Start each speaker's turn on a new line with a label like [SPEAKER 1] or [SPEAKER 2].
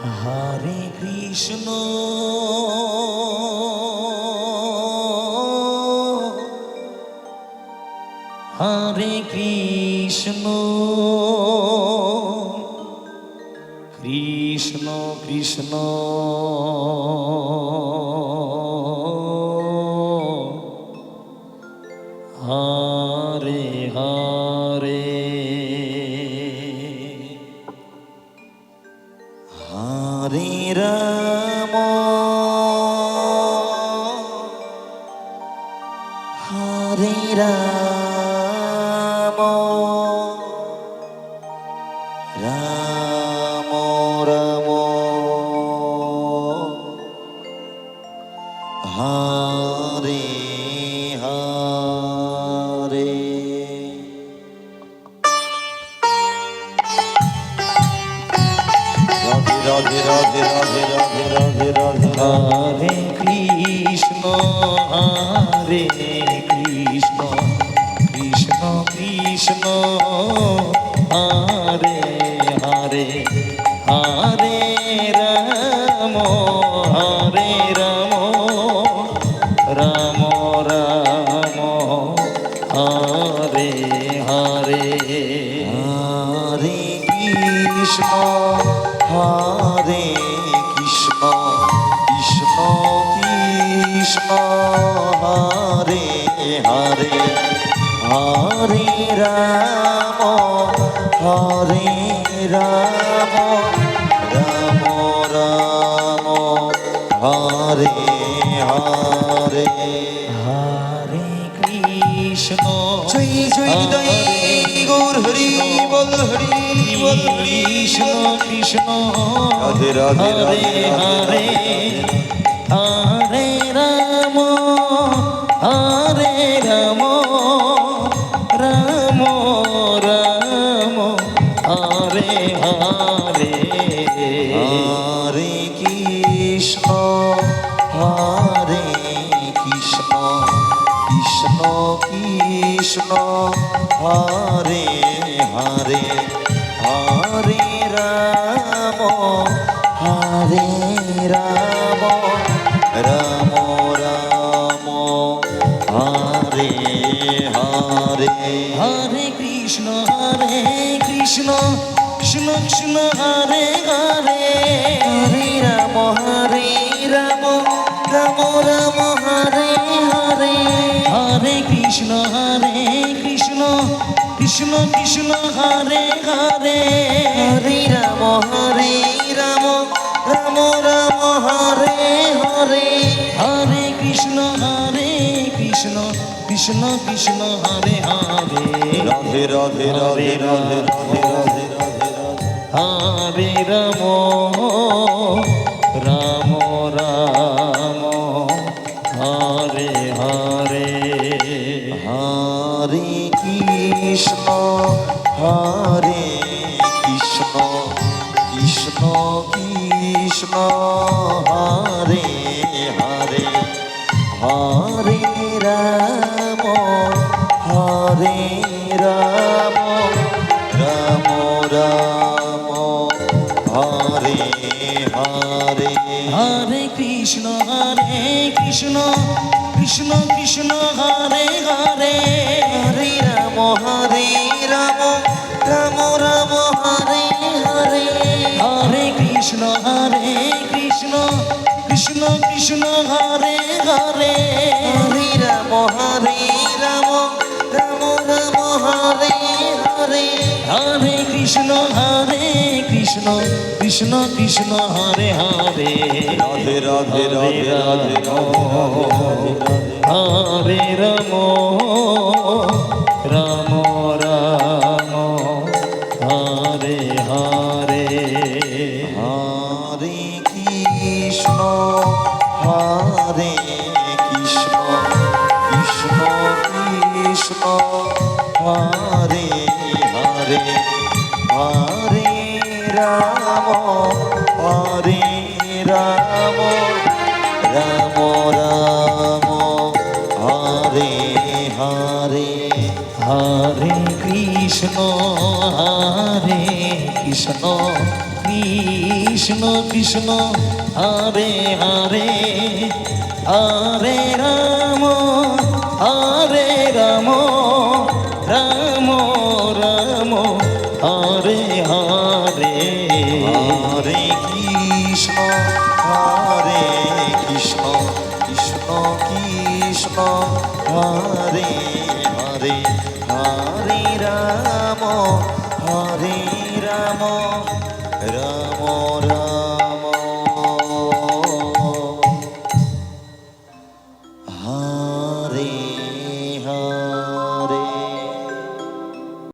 [SPEAKER 1] হরে Krishna হরে Krishna Krishna Krishna Hare Hare Hare Ram হরে Ram Ram Ram Hare Hare Radhe Radhe Radhe Radhe Radhe Radhe হরে Krishna হরে Krishna Krishna Krishna Hare Hare Hare Ram হরে Ram Ram Ram Hare Hare Hare Krishna হরে Krishna Krishna Krishna Hare Hare Hare Ram হরে Ram Ram Ram Hare Hare Hare Krishna
[SPEAKER 2] জয় জয় জয় Gour Hari বল Hari বল
[SPEAKER 1] Krishna Krishna
[SPEAKER 2] Radhe Radhe
[SPEAKER 1] Hare Hare Hare Ram হরে Ram Ram Ram Hare Hare
[SPEAKER 2] Hare Krishna হরে Krishna Krishna Krishna Hare Hare Hare Ram হরে Ram Ram Ram Hare Hare
[SPEAKER 1] Hare Krishna Krishna Krishna Hare Hare
[SPEAKER 2] Hare Ram Ram Ram Hare Hare
[SPEAKER 1] Hare Krishna Krishna Krishna Hare Hare
[SPEAKER 2] Hare Ram Ram Ram Hare Hare
[SPEAKER 1] Hare Krishna Krishna Krishna Hare Hare
[SPEAKER 2] Radhe Radhe Radhe Radhe Radhe Radhe Radhe
[SPEAKER 1] হরে Ram Ram Ram Hare Hare
[SPEAKER 2] Hare Krishna হরে Krishna Krishna Krishna Hare Hare Hare Ram হরে Ram Ram Ram Hare Hare
[SPEAKER 1] Hare Krishna Krishna Krishna Hare Hare
[SPEAKER 2] Hare Ram Ram Ram Hare Hare
[SPEAKER 1] Hare Krishna Krishna Krishna Hare Hare
[SPEAKER 2] Hare Ram Ram Ram Hare Hare
[SPEAKER 1] Hare Krishna Krishna Hare Hare
[SPEAKER 2] Radhe Radhe Radhe Radhe
[SPEAKER 1] হরে Ram Ram Ram Hare Hare
[SPEAKER 2] Hare Krishna হরে Krishna Krishna Krishna Hare Hare Hare Ram হরে Ram Ram Ram Hare Hare
[SPEAKER 1] Hare Krishna Krishna Krishna Krishna Hare Hare Hare Ram Ram Ram Hare Hare
[SPEAKER 2] Hare Krishna হরে Krishna Krishna Krishna Hare Hare Hare Ram Ram Ram